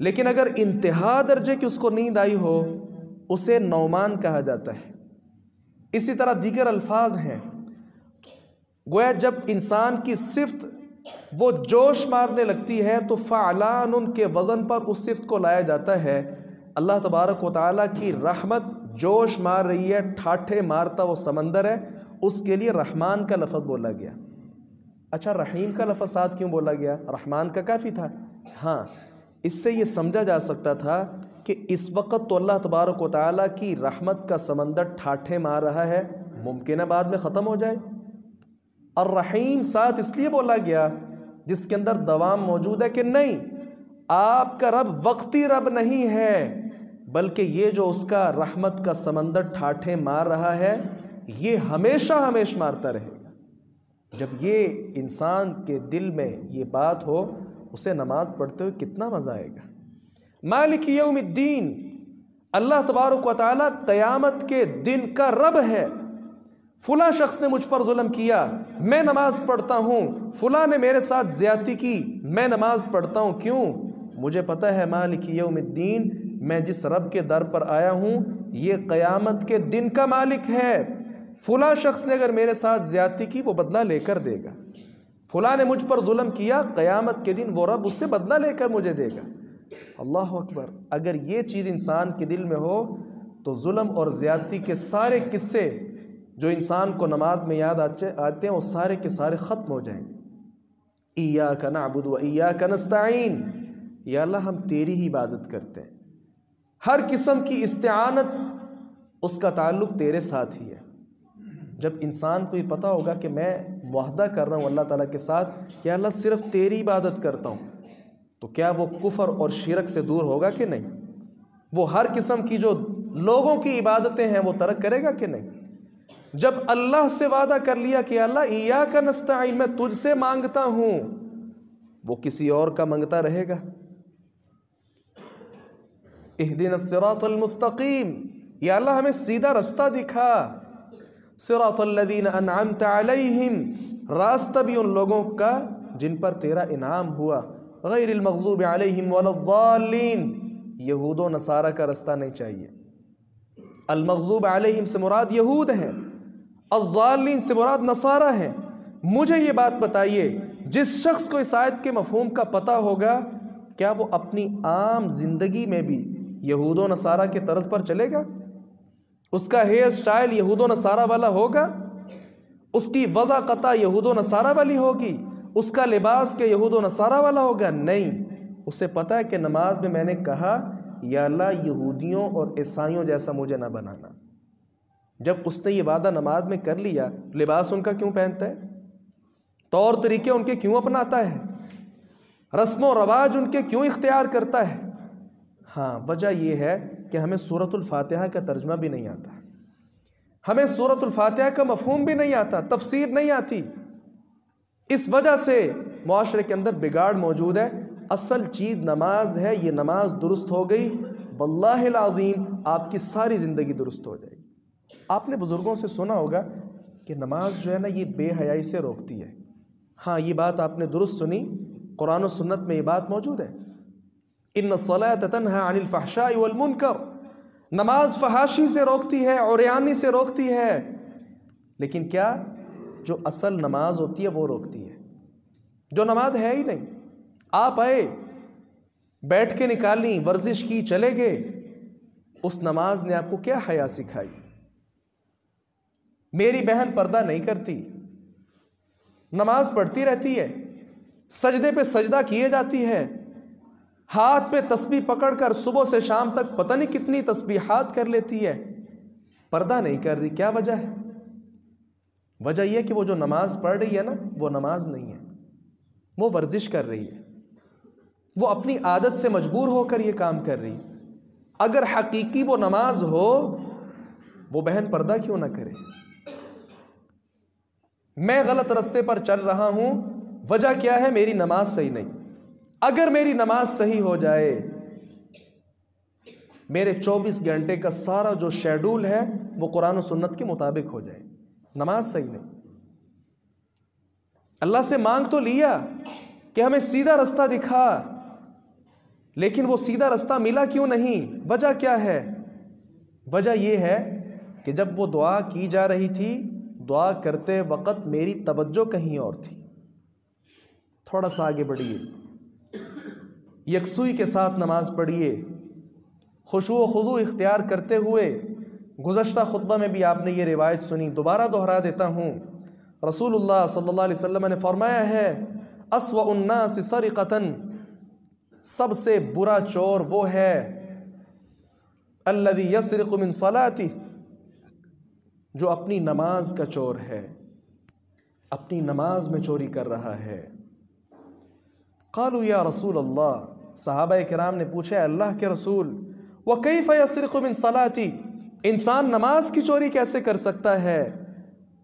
لیکن اگر انتہا درجے کی اس کو نیند آئی ہو اسے نومان کہا جاتا ہے۔ اسی طرح دیگر الفاظ ہیں۔ گویا جب انسان کی صفت وہ جوش مارنے لگتی ہے تو فعلان ان کے وزن پر اس صفت کو لایا جاتا ہے۔ اللہ تبارک و تعالیٰ کی رحمت جوش مار رہی ہے، ٹھاٹھے مارتا وہ سمندر ہے، اس کے لیے رحمان کا لفظ بولا گیا۔ اچھا، رحیم کا لفظ ساتھ کیوں بولا گیا؟ رحمان کا کافی تھا۔ ہاں، اس سے یہ سمجھا جا سکتا تھا کہ اس وقت تو اللہ تبارک و تعالیٰ کی رحمت کا سمندر ٹھاٹھے مار رہا ہے، ممکن ہے بعد میں ختم ہو جائے۔ الرحیم ساتھ اس لیے بولا گیا جس کے اندر دوام موجود ہے کہ نہیں، آپ کا رب وقتی رب نہیں ہے، بلکہ یہ جو اس کا رحمت کا سمندر ٹھاٹھے مار رہا ہے یہ ہمیشہ ہمیشہ مارتا رہے گا۔ جب یہ انسان کے دل میں یہ بات ہو، اسے نماز پڑھتے ہوئے کتنا مزہ آئے گا۔ مالک یوم الدین، اللہ تبارک و تعالیٰ قیامت کے دن کا رب ہے۔ فلاں شخص نے مجھ پر ظلم کیا، میں نماز پڑھتا ہوں، فلاں نے میرے ساتھ زیادتی کی، میں نماز پڑھتا ہوں۔ کیوں؟ مجھے پتہ ہے مالک یوم الدین، میں جس رب کے در پر آیا ہوں یہ قیامت کے دن کا مالک ہے۔ فلاں شخص نے اگر میرے ساتھ زیادتی کی وہ بدلہ لے کر دے گا، فلاں نے مجھ پر ظلم کیا، قیامت کے دن وہ رب اس سے بدلہ لے کر مجھے دے گا۔ اللہ اکبر! اگر یہ چیز انسان کے دل میں ہو تو ظلم اور زیادتی کے سارے قصے جو انسان کو نماز میں یاد آتے ہیں وہ سارے کے سارے ختم ہو جائیں گے۔ ایاک نعبد و ایاک نستعین، یا اللہ ہم تیری ہی عبادت کرتے ہیں، ہر قسم کی استعانت اس کا تعلق تیرے ساتھ ہی ہے۔ جب انسان کو یہ پتہ ہوگا کہ میں معاہدہ کر رہا ہوں اللہ تعالیٰ کے ساتھ کہ اللہ صرف تیری عبادت کرتا ہوں، تو کیا وہ کفر اور شرک سے دور ہوگا کہ نہیں؟ وہ ہر قسم کی جو لوگوں کی عبادتیں ہیں وہ ترک کرے گا کہ نہیں؟ جب اللہ سے وعدہ کر لیا کہ اللہ ایاک نستعین، میں تجھ سے مانگتا ہوں، وہ کسی اور کا منگتا رہے گا؟ اہدنا الصراط المستقیم، یا اللہ ہمیں سیدھا رستہ دکھا۔ صراط الذین انعمت علیہم، راستہ بھی ان لوگوں کا جن پر تیرا انعام ہوا، غیر المغضوب علیہم ولا الضالین، یہود و نصارہ کا رستہ نہیں چاہیے۔ المغضوب علیہم سے مراد یہود ہیں، الضالین سے مراد نصارہ ہیں۔ مجھے یہ بات بتائیے، جس شخص کو اس آیت کے مفہوم کا پتہ ہوگا کیا وہ اپنی عام زندگی میں بھی یہود و نصارہ کے طرز پر چلے گا؟ اس کا ہیئر سٹائل یہود و نصارہ والا ہوگا؟ اس کی وضع قطع یہود و نصارہ والی ہوگی؟ اس کا لباس کے یہود و نصارہ والا ہوگا؟ نہیں، اسے پتہ ہے کہ نماز میں نے کہا یا اللہ یہودیوں اور عیسائیوں جیسا مجھے نہ بنانا۔ جب اس نے یہ وعدہ نماز میں کر لیا، لباس ان کا کیوں پہنتا ہے؟ طور طریقے ان کے کیوں اپناتا ہے؟ رسم و رواج ان کے کیوں اختیار کرتا ہے؟ ہاں، وجہ یہ ہے کہ ہمیں سورۃ الفاتحہ کا ترجمہ بھی نہیں آتا، ہمیں سورۃ الفاتحہ کا مفہوم بھی نہیں آتا، تفسیر نہیں آتی۔ اس وجہ سے معاشرے کے اندر بگاڑ موجود ہے۔ اصل چیز نماز ہے، یہ نماز درست ہو گئی واللہ العظیم آپ کی ساری زندگی درست ہو جائے گی۔ آپ نے بزرگوں سے سنا ہوگا کہ نماز جو ہے نا یہ بے حیائی سے روکتی ہے۔ ہاں، یہ بات آپ نے درست سنی، قرآن و سنت میں یہ بات موجود ہے۔ ان الصلاۃ تنہی عن الفحشاء والمنکر، نماز فحاشی سے روکتی ہے، عریانی سے روکتی ہے، لیکن کیا جو اصل نماز ہوتی ہے وہ روکتی ہے؟ جو نماز ہے ہی نہیں، آپ آئے بیٹھ کے نکالی، ورزش کی، چلے گئے، اس نماز نے آپ کو کیا حیا سکھائی؟ میری بہن پردہ نہیں کرتی، نماز پڑھتی رہتی ہے، سجدے پہ سجدہ کیے جاتی ہے، ہاتھ میں تسبیح پکڑ کر صبح سے شام تک پتہ نہیں کتنی تسبیحات کر لیتی ہے، پردہ نہیں کر رہی. کیا وجہ ہے؟ وجہ یہ کہ وہ جو نماز پڑھ رہی ہے نا، وہ نماز نہیں ہے، وہ ورزش کر رہی ہے، وہ اپنی عادت سے مجبور ہو کر یہ کام کر رہی ہے. اگر حقیقی وہ نماز ہو، وہ بہن پردہ کیوں نہ کرے؟ میں غلط راستے پر چل رہا ہوں، وجہ کیا ہے؟ میری نماز صحیح نہیں. اگر میری نماز صحیح ہو جائے، میرے 24 گھنٹے کا سارا جو شیڈول ہے وہ قرآن و سنت کے مطابق ہو جائے. نماز صحیح نہیں. اللہ سے مانگ تو لیا کہ ہمیں سیدھا رستہ دکھا، لیکن وہ سیدھا رستہ ملا کیوں نہیں؟ وجہ کیا ہے؟ وجہ یہ ہے کہ جب وہ دعا کی جا رہی تھی، دعا کرتے وقت میری توجہ کہیں اور تھی. تھوڑا سا آگے بڑھیے، یکسوئی کے ساتھ نماز پڑھیے، خشوع و خضوع اختیار کرتے ہوئے. گزشتہ خطبہ میں بھی آپ نے یہ روایت سنی، دوبارہ دہرا دیتا ہوں. رسول اللہ صلی اللہ علیہ وسلم نے فرمایا ہے، اسوأ الناس سرقۃ، سب سے برا چور وہ ہے الذی یسرق من صلاتہ، جو اپنی نماز کا چور ہے، اپنی نماز میں چوری کر رہا ہے. قالوا یا رسول اللہ، صحابہ کرام نے پوچھا ہے اللہ کے رسول، وکیف یسرق من صلاتہ، انسان نماز کی چوری کیسے کر سکتا ہے؟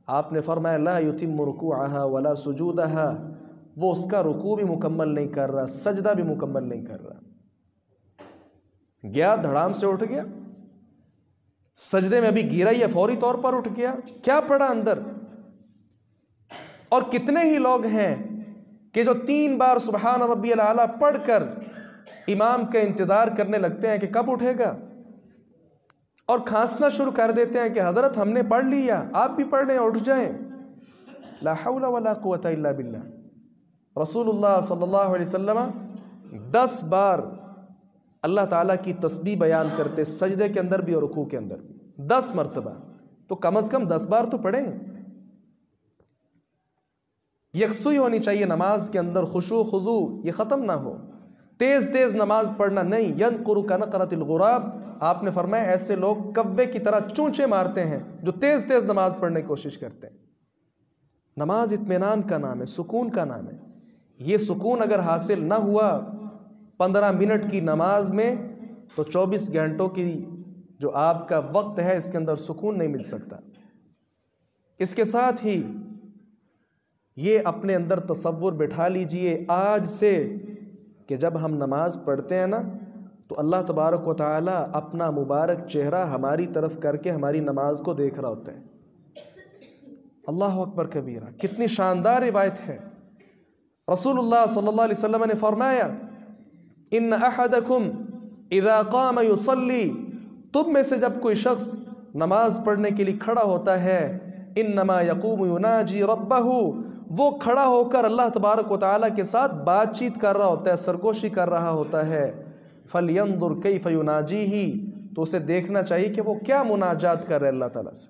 آپ نے فرمایا لا یتم رکوعها ولا سجودها، وہ اس کا رکوع بھی مکمل نہیں کر رہا، سجدہ بھی مکمل نہیں کر رہا. گیا دھڑام سے اٹھ گیا، سجدے میں ابھی گرا یا فوری طور پر اٹھ گیا، کیا پڑا اندر؟ اور کتنے ہی لوگ ہیں کہ جو 3 بار سبحان ربی الاعلیٰ پڑھ کر امام کا انتظار کرنے لگتے ہیں کہ کب اٹھے گا، اور کھانسنا شروع کر دیتے ہیں کہ حضرت ہم نے پڑھ لیا، آپ بھی پڑھ لیں، اٹھ جائیں. لا حول ولا قوة الا باللہ. رسول اللہ صلی اللہ علیہ وسلم 10 بار اللہ تعالیٰ کی تسبیح بیان کرتے، سجدے کے اندر بھی اور رکوع کے اندر بھی 10 مرتبہ. تو کم از کم 10 بار تو پڑھیں. یکسوئی ہونی چاہیے نماز کے اندر، خشوع خضوع یہ ختم نہ ہو. تیز تیز نماز پڑھنا نہیں. ینقر کنقرۃ الغراب، آپ نے فرمایا ایسے لوگ کوے کی طرح چونچے مارتے ہیں جو تیز تیز نماز پڑھنے کی کوشش کرتے ہیں. نماز اطمینان کا نام ہے، سکون کا نام ہے. یہ سکون اگر حاصل نہ ہوا 15 منٹ کی نماز میں، تو 24 گھنٹوں کی جو آپ کا وقت ہے اس کے اندر سکون نہیں مل سکتا. اس کے ساتھ ہی یہ اپنے اندر تصور بٹھا لیجئے آج سے کہ جب ہم نماز پڑھتے ہیں نا، تو اللہ تبارک و تعالی اپنا مبارک چہرہ ہماری طرف کر کے ہماری نماز کو دیکھ رہا ہوتا ہے. اللہ اکبر کبیرہ. کتنی شاندار روایت ہے. رسول اللہ صلی اللہ علیہ وسلم نے فرمایا ان احدکم اذا قام یصلی، تم میں سے جب کوئی شخص نماز پڑھنے کے لیے کھڑا ہوتا ہے، انما یقوم یناجی ربہ، وہ کھڑا ہو کر اللہ تبارک و تعالیٰ کے ساتھ بات چیت کر رہا ہوتا ہے، سرگوشی کر رہا ہوتا ہے. فَلْيَنْظُرْ كَيْفَ يُنَاجِيهِ، تو اسے دیکھنا چاہیے کہ وہ کیا مناجات کر رہے اللہ تعالیٰ سے.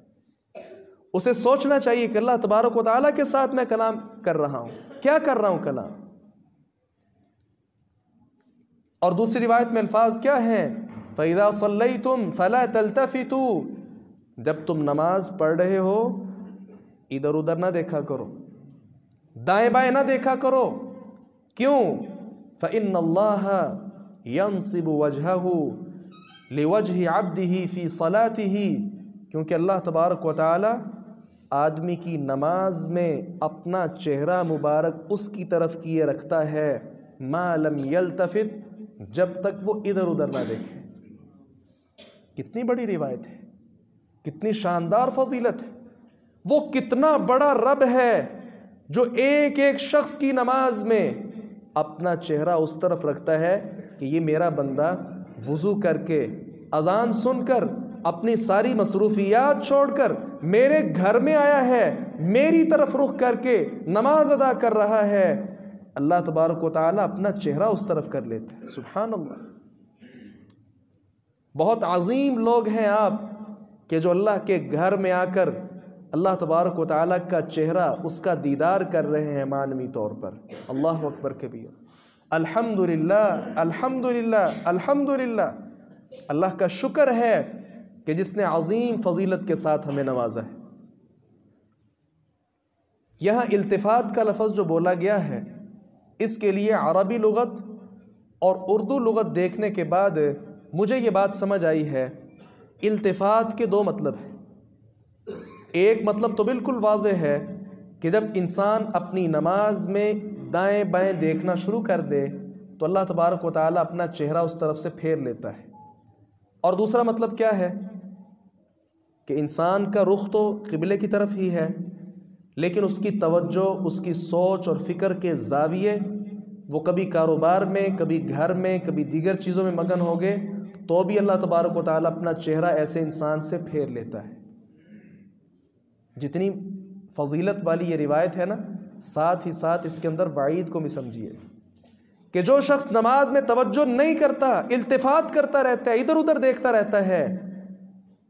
اسے سوچنا چاہیے کہ اللہ تبارک و تعالیٰ کے ساتھ میں کلام کر رہا ہوں، کیا کر رہا ہوں کلام. اور دوسری روایت میں الفاظ کیا ہیں؟ فَإِذَا صَلَّيْتُمْ فَلَا تَلْتَفِتُوا، جب تم نماز پڑھ رہے ہو ادھر ادھر نہ دیکھا کرو، دائیں بائیں نہ دیکھا کرو. کیوں؟ فَإِنَّ اللَّهَ يَنْصِبُ وَجْهَهُ لِوَجْهِ عَبْدِهِ فِي صَلَاتِهِ، کیونکہ اللہ تبارک و تعالی آدمی کی نماز میں اپنا چہرہ مبارک اس کی طرف کیے رکھتا ہے مَا لَمْ يَلْتَفِتْ، جب تک وہ ادھر ادھر نہ دیکھے. کتنی بڑی روایت ہے، کتنی شاندار فضیلت ہے. وہ کتنا بڑا رب ہے جو ایک ایک شخص کی نماز میں اپنا چہرہ اس طرف رکھتا ہے کہ یہ میرا بندہ وضو کر کے اذان سن کر اپنی ساری مصروفیات چھوڑ کر میرے گھر میں آیا ہے، میری طرف رخ کر کے نماز ادا کر رہا ہے. اللہ تبارک و تعالیٰ اپنا چہرہ اس طرف کر لیتا ہے. سبحان اللہ. بہت عظیم لوگ ہیں آپ کہ جو اللہ کے گھر میں آ کر اللہ تبارک و تعالیٰ کا چہرہ، اس کا دیدار کر رہے ہیں معنوی طور پر. اللہ اکبر کبیر. الحمدللہ الحمدللہ الحمدللہ۔ اللہ کا شکر ہے کہ جس نے عظیم فضیلت کے ساتھ ہمیں نوازا ہے۔ یہاں التفات کا لفظ جو بولا گیا ہے، اس کے لیے عربی لغت اور اردو لغت دیکھنے کے بعد مجھے یہ بات سمجھ آئی ہے، التفات کے دو مطلب ہیں۔ ایک مطلب تو بالکل واضح ہے کہ جب انسان اپنی نماز میں دائیں بائیں دیکھنا شروع کر دے تو اللہ تبارک و تعالیٰ اپنا چہرہ اس طرف سے پھیر لیتا ہے۔ اور دوسرا مطلب کیا ہے کہ انسان کا رخ تو قبلے کی طرف ہی ہے، لیکن اس کی توجہ، اس کی سوچ اور فکر کے زاویے وہ کبھی کاروبار میں، کبھی گھر میں، کبھی دیگر چیزوں میں مگن ہو گئے تو بھی اللہ تبارک و تعالیٰ اپنا چہرہ ایسے انسان سے پھیر لیتا ہے۔ جتنی فضیلت والی یہ روایت ہے نا، ساتھ ہی ساتھ اس کے اندر وعید کو بھی سمجھیے کہ جو شخص نماز میں توجہ نہیں کرتا، التفات کرتا رہتا ہے، ادھر ادھر دیکھتا رہتا ہے،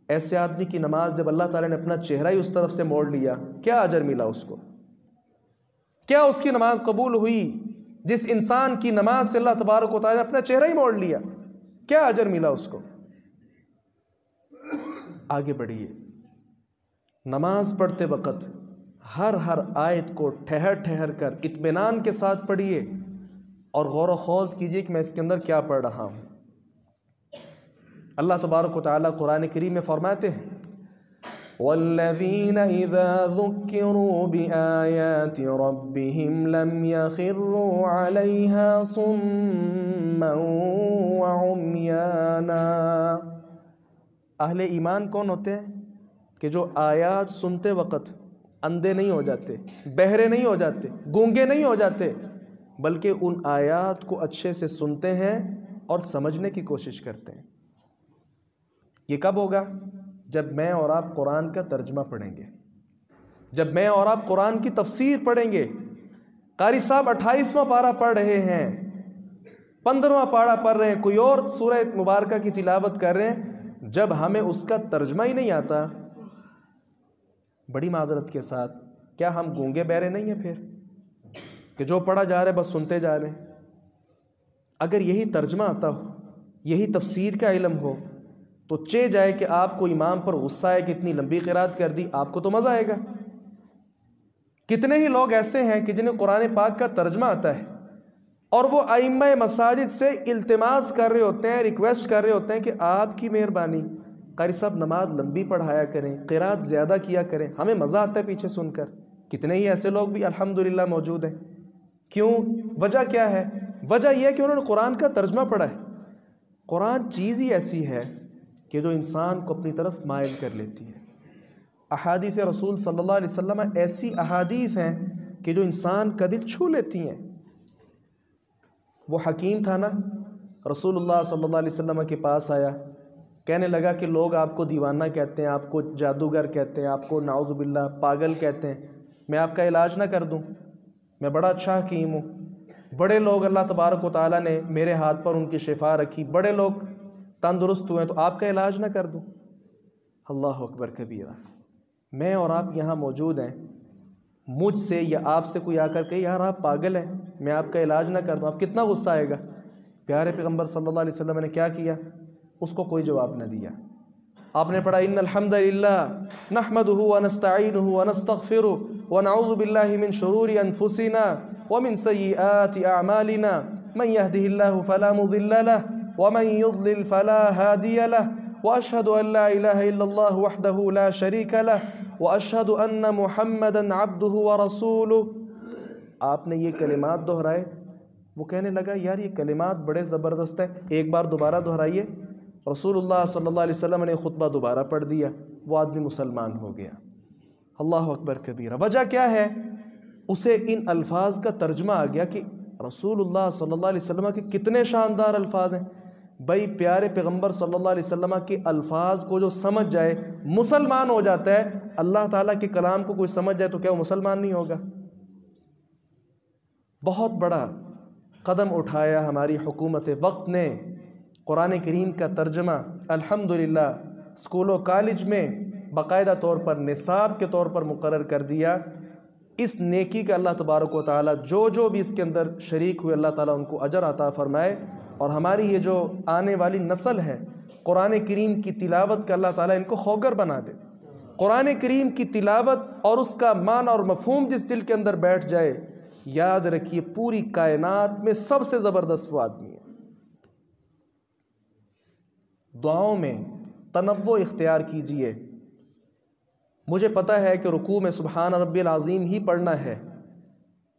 ایسے آدمی کی نماز جب اللہ تعالیٰ نے اپنا چہرہ ہی اس طرف سے موڑ لیا، کیا اجر ملا اس کو؟ کیا اس کی نماز قبول ہوئی؟ جس انسان کی نماز سے اللہ تبارک و تعالیٰ نے اپنا چہرہ ہی موڑ لیا، کیا اجر ملا اس کو؟ آگے بڑھیے، نماز پڑھتے وقت ہر آیت کو ٹھہر ٹھہر کر اطمینان کے ساتھ پڑھیے اور غور و خوض کیجیے کہ میں اس کے اندر کیا پڑھ رہا ہوں۔ اللہ تبارک و تعالیٰ قرآن کریم میں فرماتے ہیں وَالَّذِينَ إِذَا ذُكِّرُوا بِآيَاتِ رَبِّهِمْ لَمْ يَخِرُّوا عَلَيْهَا صُمًّا وَعُمْيَانًا۔ اہل ایمان کون ہوتے ہیں کہ جو آیات سنتے وقت اندھے نہیں ہو جاتے، بہرے نہیں ہو جاتے، گونگے نہیں ہو جاتے، بلکہ ان آیات کو اچھے سے سنتے ہیں اور سمجھنے کی کوشش کرتے ہیں۔ یہ کب ہوگا؟ جب میں اور آپ قرآن کا ترجمہ پڑھیں گے، جب میں اور آپ قرآن کی تفسیر پڑھیں گے۔ قاری صاحب 28واں پارہ پڑھ رہے ہیں، 15واں پارہ پڑھ رہے ہیں، کوئی اور سورہ مبارکہ کی تلاوت کر رہے ہیں، جب ہمیں اس کا ترجمہ ہی نہیں آتا، بڑی معذرت کے ساتھ کیا ہم گونگے بہرے نہیں ہیں پھر کہ جو پڑھا جا رہا ہے بس سنتے جا رہے ہیں؟ اگر یہی ترجمہ آتا ہو، یہی تفسیر کا علم ہو تو چہ جائے کہ آپ کو امام پر غصہ ہے کہ اتنی لمبی قرات کر دی، آپ کو تو مزہ آئے گا۔ کتنے ہی لوگ ایسے ہیں کہ جنہیں قرآن پاک کا ترجمہ آتا ہے اور وہ ائمہ مساجد سے التماس کر رہے ہوتے ہیں، ریکویسٹ کر رہے ہوتے ہیں کہ آپ کی مہربانی قاری صاحب نماز لمبی پڑھایا کریں، قرات زیادہ کیا کریں، ہمیں مزہ آتا ہے پیچھے سن کر۔ کتنے ہی ایسے لوگ بھی الحمدللہ موجود ہیں۔ کیوں؟ وجہ کیا ہے؟ وجہ یہ ہے کہ انہوں نے قرآن کا ترجمہ پڑھا ہے۔ قرآن چیز ہی ایسی ہے کہ جو انسان کو اپنی طرف مائل کر لیتی ہے۔ احادیث رسول صلی اللہ علیہ وسلم ایسی احادیث ہیں کہ جو انسان کا دل چھو لیتی ہیں۔ وہ حکیم تھا نا، رسول اللہ صلی اللہ علیہ وسلم کے پاس آیا، کہنے لگا کہ لوگ آپ کو دیوانہ کہتے ہیں، آپ کو جادوگر کہتے ہیں، آپ کو نعوذ باللہ پاگل کہتے ہیں، میں آپ کا علاج نہ کر دوں؟ میں بڑا اچھا حکیم ہوں، بڑے لوگ اللہ تبارک و تعالیٰ نے میرے ہاتھ پر ان کی شفا رکھی، بڑے لوگ تندرست ہوئے، تو آپ کا علاج نہ کر دوں؟ اللہ اکبر کبیرہ۔ میں اور آپ یہاں موجود ہیں، مجھ سے یا آپ سے کوئی آ کر کہ یار آپ پاگل ہیں، میں آپ کا علاج نہ کر دوں، آپ کتنا غصہ آئے گا؟ پیارے پیغمبر صلی اللہ علیہ وسلم نے کیا کیا؟ اس کو کوئی جواب نہ دیا۔ آپ نے پڑھا ان الحمد للہ نحمده ونستعینه ونستغفره ونعوذ باللہ من شرور انفسنا ومن سیئات اعمالنا من يهده الله فلا مضل له ومن يضلل فلا هادي له واشهد ان لا اله الا الله وحده لا شريك له واشهد ان محمدا عبده ورسوله۔ آپ نے یہ کلمات دہرائے، وہ کہنے لگا یار یہ کلمات بڑے زبردست ہیں، ایک بار دوبارہ دہرائیے۔ رسول اللہ صلی اللہ علیہ وسلم نے خطبہ دوبارہ پڑھ دیا، وہ آدمی مسلمان ہو گیا۔ اللہ اکبر کبیرہ۔ وجہ کیا ہے؟ اسے ان الفاظ کا ترجمہ آ گیا کہ رسول اللہ صلی اللہ علیہ وسلم کے کتنے شاندار الفاظ ہیں۔ بھائی پیارے پیغمبر صلی اللہ علیہ وسلم کے الفاظ کو جو سمجھ جائے مسلمان ہو جاتا ہے، اللہ تعالیٰ کے کلام کو کوئی سمجھ جائے تو کیا وہ مسلمان نہیں ہوگا؟ بہت بڑا قدم اٹھایا ہماری حکومت وقت نے، قرآن کریم کا ترجمہ الحمدللہ اسکول و کالج میں باقاعدہ طور پر نصاب کے طور پر مقرر کر دیا۔ اس نیکی کا اللہ تبارک و تعالیٰ جو بھی اس کے اندر شریک ہوئے اللہ تعالیٰ ان کو اجر عطا فرمائے، اور ہماری یہ جو آنے والی نسل ہے قرآن کریم کی تلاوت کا اللہ تعالیٰ ان کو خوگر بنا دے۔ قرآن کریم کی تلاوت اور اس کا معنی اور مفہوم جس دل کے اندر بیٹھ جائے، یاد رکھیے پوری کائنات میں سب سے زبردست وہ آدمی ہے۔ دعاؤں میں تنوع اختیار کیجئے۔ مجھے پتہ ہے کہ رکوع میں سبحان ربی العظیم ہی پڑھنا ہے،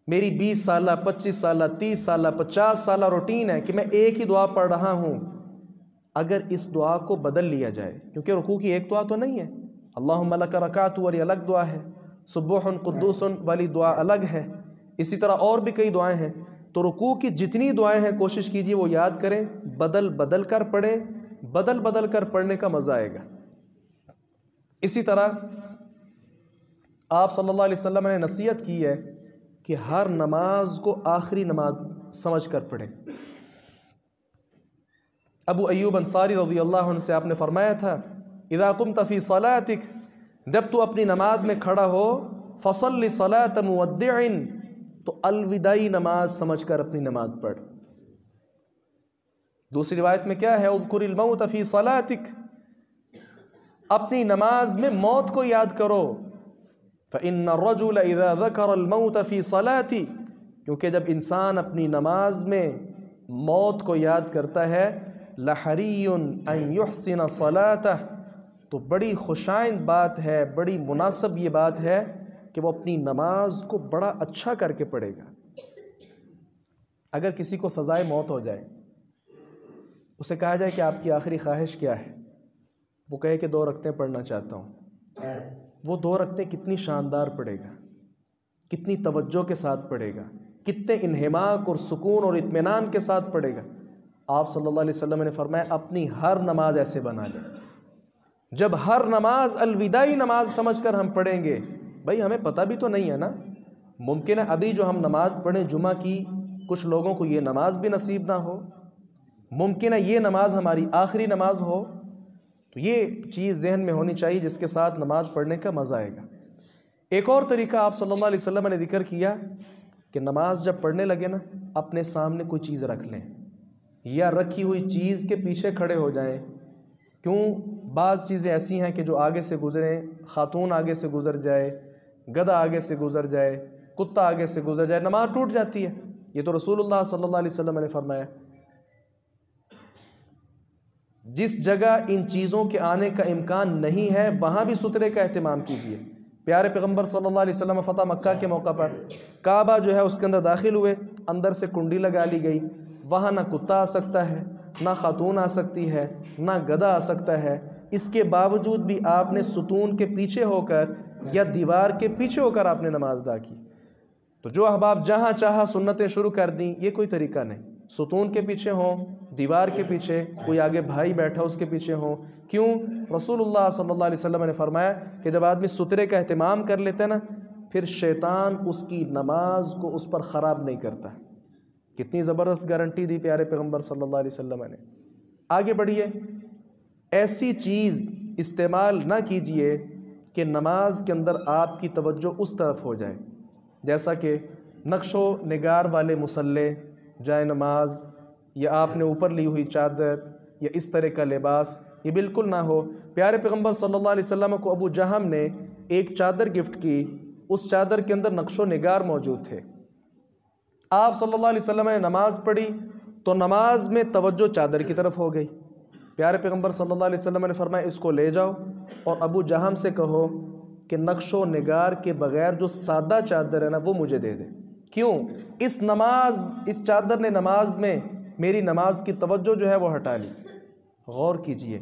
میری 20 سالہ 25 سالہ 30 سالہ 50 سالہ روٹین ہے کہ میں ایک ہی دعا پڑھ رہا ہوں۔ اگر اس دعا کو بدل لیا جائے، کیونکہ رکوع کی ایک دعا تو نہیں ہے، اللہم لک رکعت والی الگ دعا ہے، سبوح قدوس والی دعا الگ ہے، اسی طرح اور بھی کئی دعائیں ہیں۔ تو رکوع کی جتنی دعائیں ہیں کوشش کیجئے وہ یاد کریں، بدل بدل کر پڑھیں، بدل بدل کر پڑھنے کا مزہ آئے گا۔ اسی طرح آپ صلی اللہ علیہ وسلم نے نصیحت کی ہے کہ ہر نماز کو آخری نماز سمجھ کر پڑھیں۔ ابو ایوب انصاری رضی اللہ عنہ سے آپ نے فرمایا تھا، اذا قمت فی صلاتک، جب تو اپنی نماز میں کھڑا ہو، فصل صلاۃ مودع، تو الوداعی نماز سمجھ کر اپنی نماز پڑھ۔ دوسری روایت میں کیا ہے، اذکر الموت فی صلاتک، اپنی نماز میں موت کو یاد کرو۔ فإن الرجل اذا ذکر الموت فی صلاتی، کیونکہ جب انسان اپنی نماز میں موت کو یاد کرتا ہے، لحری ان یحسن صلاتہ، تو بڑی خوشائند بات ہے، بڑی مناسب یہ بات ہے کہ وہ اپنی نماز کو بڑا اچھا کر کے پڑھے گا۔ اگر کسی کو سزائے موت ہو جائے، اسے کہا جائے کہ آپ کی آخری خواہش کیا ہے، وہ کہے کہ 2 رکعتیں پڑھنا چاہتا ہوں، وہ 2 رکعتیں کتنی شاندار پڑھے گا، کتنی توجہ کے ساتھ پڑھے گا، کتنے انہماک اور سکون اور اطمینان کے ساتھ پڑھے گا۔ آپ صلی اللہ علیہ وسلم نے فرمایا اپنی ہر نماز ایسے بنا لیں۔ جب ہر نماز الوداعی نماز سمجھ کر ہم پڑھیں گے، بھائی ہمیں پتہ بھی تو نہیں ہے نا، ممکن ہے ابھی جو ہم نماز پڑھیں جمعہ کی، کچھ لوگوں کو یہ نماز بھی نصیب نہ ہو، ممکن ہے یہ نماز ہماری آخری نماز ہو۔ تو یہ چیز ذہن میں ہونی چاہیے جس کے ساتھ نماز پڑھنے کا مزہ آئے گا۔ ایک اور طریقہ آپ صلی اللہ علیہ وسلم نے ذکر کیا کہ نماز جب پڑھنے لگے نا، اپنے سامنے کوئی چیز رکھ لیں یا رکھی ہوئی چیز کے پیچھے کھڑے ہو جائیں۔ کیوں؟ بعض چیزیں ایسی ہیں کہ جو آگے سے گزریں، خاتون آگے سے گزر جائے، گدھا آگے سے گزر جائے، کتا آگے سے گزر جائے، نماز ٹوٹ جاتی ہے۔ یہ تو رسول اللہ صلی اللہ علیہ وسلم نے فرمایا۔ جس جگہ ان چیزوں کے آنے کا امکان نہیں ہے وہاں بھی سترے کا اہتمام کیجیے۔ پیارے پیغمبر صلی اللہ علیہ وسلم فتح مکہ کے موقع پر کعبہ جو ہے اس کے اندر داخل ہوئے، اندر سے کنڈی لگا لی گئی، وہاں نہ کتا آ سکتا ہے، نہ خاتون آ سکتی ہے، نہ گدھا آ سکتا ہے۔ اس کے باوجود بھی آپ نے ستون کے پیچھے ہو کر یا دیوار کے پیچھے ہو کر آپ نے نماز ادا کی۔ تو جو احباب جہاں چاہا سنتیں شروع کر دیں، یہ کوئی طریقہ نہیں۔ ستون کے پیچھے ہوں، دیوار کے پیچھے، کوئی آگے بھائی بیٹھا اس کے پیچھے ہوں۔ کیوں؟ رسول اللہ صلی اللہ علیہ وسلم نے فرمایا کہ جب آدمی سترے کا اہتمام کر لیتا ہے نا، پھر شیطان اس کی نماز کو اس پر خراب نہیں کرتا۔ کتنی زبردست گارنٹی دی پیارے پیغمبر صلی اللہ علیہ وسلم نے۔ آگے بڑھیے، ایسی چیز استعمال نہ کیجئے کہ نماز کے اندر آپ کی توجہ اس طرف ہو جائے، جیسا کہ نقش و نگار والے مصلے، جائے نماز، یا آپ نے اوپر لی ہوئی چادر، یا اس طرح کا لباس، یہ بالکل نہ ہو۔ پیارے پیغمبر صلی اللہ علیہ وسلم کو ابو جہم نے ایک چادر گفٹ کی، اس چادر کے اندر نقش و نگار موجود تھے۔ آپ صلی اللہ علیہ وسلم نے نماز پڑھی تو نماز میں توجہ چادر کی طرف ہو گئی۔ پیارے پیغمبر صلی اللہ علیہ وسلم نے فرمایا اس کو لے جاؤ اور ابو جہم سے کہو کہ نقش و نگار کے بغیر جو سادہ چادر ہے نا وہ مجھے دے دے۔ کیوں؟ اس چادر نے نماز میں میری نماز کی توجہ جو ہے وہ ہٹا لی۔ غور کیجئے،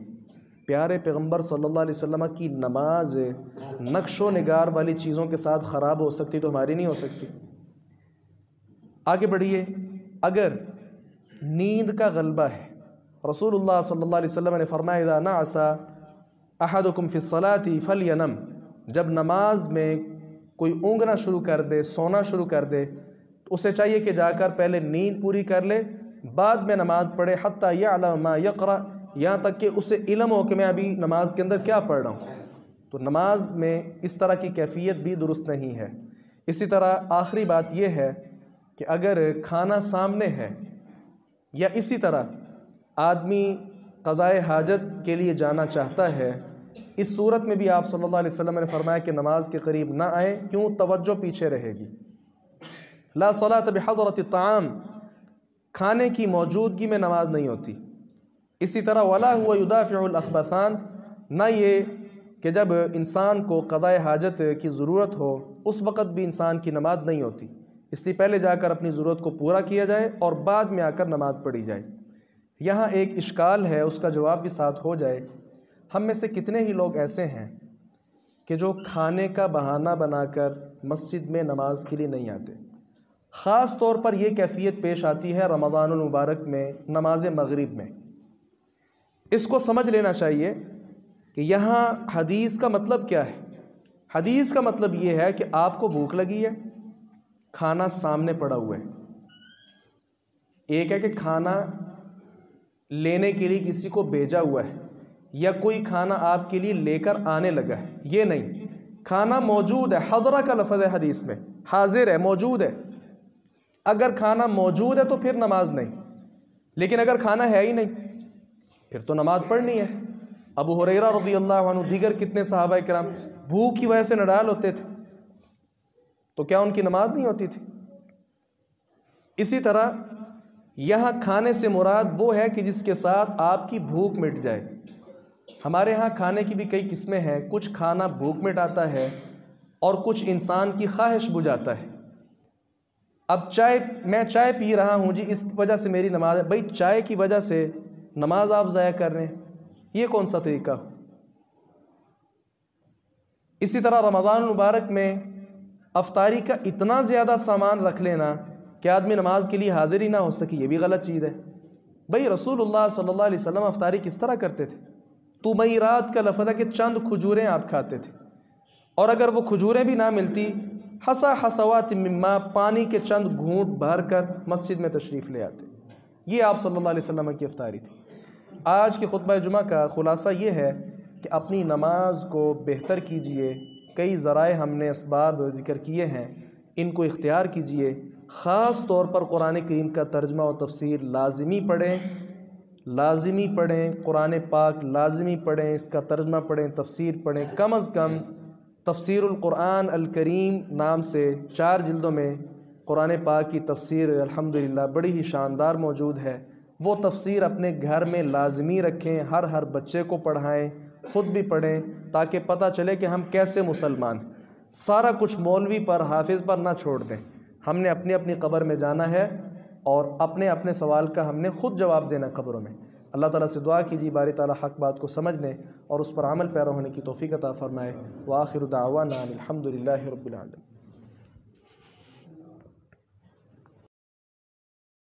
پیارے پیغمبر صلی اللہ علیہ وسلم کی نماز نقش و نگار والی چیزوں کے ساتھ خراب ہو سکتی تو ہماری نہیں ہو سکتی۔ آگے بڑھیے، اگر نیند کا غلبہ ہے، رسول اللہ صلی اللہ علیہ وسلم نے فرمایا اذا نعس احدکم فی الصلاۃ فلینم، جب نماز میں کوئی اونگنا شروع کر دے، سونا شروع کر دے، تو اسے چاہیے کہ جا کر پہلے نیند پوری کر لے، بعد میں نماز پڑھے، حتی یعلم ما یقرأ، یہاں تک کہ اسے علم ہو کہ میں ابھی نماز کے اندر کیا پڑھ رہا ہوں۔ تو نماز میں اس طرح کی کیفیت بھی درست نہیں ہے۔ اسی طرح آخری بات یہ ہے کہ اگر کھانا سامنے ہے یا اسی طرح آدمی قضائے حاجت کے لیے جانا چاہتا ہے، اس صورت میں بھی آپ صلی اللہ علیہ وسلم نے فرمایا کہ نماز کے قریب نہ آئیں، کیوں؟ توجہ پیچھے رہے گی۔ لا صلاۃ بحضرۃ الطعام، کھانے کی موجودگی میں نماز نہیں ہوتی۔ اسی طرح ولا هو يدافع الاخبثان، نہ یہ کہ جب انسان کو قضائے حاجت کی ضرورت ہو اس وقت بھی انسان کی نماز نہیں ہوتی، اس لیے پہلے جا کر اپنی ضرورت کو پورا کیا جائے اور بعد میں آ کر نماز پڑھی جائے۔ یہاں ایک اشکال ہے، اس کا جواب بھی ساتھ ہو جائے۔ ہم میں سے کتنے ہی لوگ ایسے ہیں کہ جو کھانے کا بہانہ بنا کر مسجد میں نماز کے لیے نہیں آتے؟ خاص طور پر یہ کیفیت پیش آتی ہے رمضان المبارک میں، نماز مغرب میں۔ اس کو سمجھ لینا چاہیے کہ یہاں حدیث کا مطلب کیا ہے۔ حدیث کا مطلب یہ ہے کہ آپ کو بھوک لگی ہے، کھانا سامنے پڑا ہوا ہے۔ ایک ہے کہ کھانا لینے کے لیے کسی کو بھیجا ہوا ہے یا کوئی کھانا آپ کے لیے لے کر آنے لگا ہے، یہ نہیں، کھانا موجود ہے۔ حضرہ کا لفظ ہے حدیث میں، حاضر ہے، موجود ہے۔ اگر کھانا موجود ہے تو پھر نماز نہیں، لیکن اگر کھانا ہے ہی نہیں پھر تو نماز پڑھنی ہے۔ ابو ہریرہ رضی اللہ عنہ، دیگر کتنے صحابہ کرام بھوک کی وجہ سے نڈال ہوتے تھے، تو کیا ان کی نماز نہیں ہوتی تھی؟ اسی طرح یہاں کھانے سے مراد وہ ہے کہ جس کے ساتھ آپ کی بھوک مٹ جائے۔ ہمارے ہاں کھانے کی بھی کئی قسمیں ہیں، کچھ کھانا بھوک مٹاتا ہے اور کچھ انسان کی خواہش بجھاتا ہے۔ اب میں چائے پی رہا ہوں جی، اس وجہ سے میری نماز ہے، بھائی چائے کی وجہ سے نماز آپ ضائع کر رہے ہیں، یہ کون سا طریقہ؟ اسی طرح رمضان المبارک میں افطاری کا اتنا زیادہ سامان رکھ لینا کہ آدمی نماز کے لیے حاضر ہی نہ ہو سکے، یہ بھی غلط چیز ہے۔ بھئی رسول اللہ صلی اللہ علیہ وسلم افطاری کس طرح کرتے تھے؟ تمیرات کا لفظ ہے کہ چند کھجوریں آپ کھاتے تھے، اور اگر وہ کھجوریں بھی نہ ملتی، حسا حسوات مما، پانی کے چند گھونٹ بھر کر مسجد میں تشریف لے آتے۔ یہ آپ صلی اللہ علیہ وسلم کی افطاری تھی۔ آج کے خطبہ جمعہ کا خلاصہ یہ ہے کہ اپنی نماز کو بہتر کیجئے، کئی ذرائع ہم نے اسباب ذکر کیے ہیں، ان کو اختیار کیجئے۔ خاص طور پر قرآن کریم کا ترجمہ و تفسیر لازمی پڑھیں، قرآن پاک لازمی پڑھیں، اس کا ترجمہ پڑھیں، تفسیر پڑھیں۔ کم از کم تفسیر القرآن الکریم نام سے 4 جلدوں میں قرآن پاک کی تفسیر الحمدللہ بڑی ہی شاندار موجود ہے، وہ تفسیر اپنے گھر میں لازمی رکھیں، ہر بچے کو پڑھائیں، خود بھی پڑھیں، تاکہ پتہ چلے کہ ہم کیسے مسلمان۔ سارا کچھ مولوی پر، حافظ پر نہ چھوڑ دیں۔ ہم نے اپنی اپنی قبر میں جانا ہے اور اپنے اپنے سوال کا ہم نے خود جواب دینا قبروں میں۔ اللہ تعالیٰ سے دعا کیجیے باری تعالیٰ حق بات کو سمجھنے اور اس پر عمل پیرا ہونے کی توفیق عطا فرمائے۔ وآخر دعوانا الحمدللہ رب العالمین۔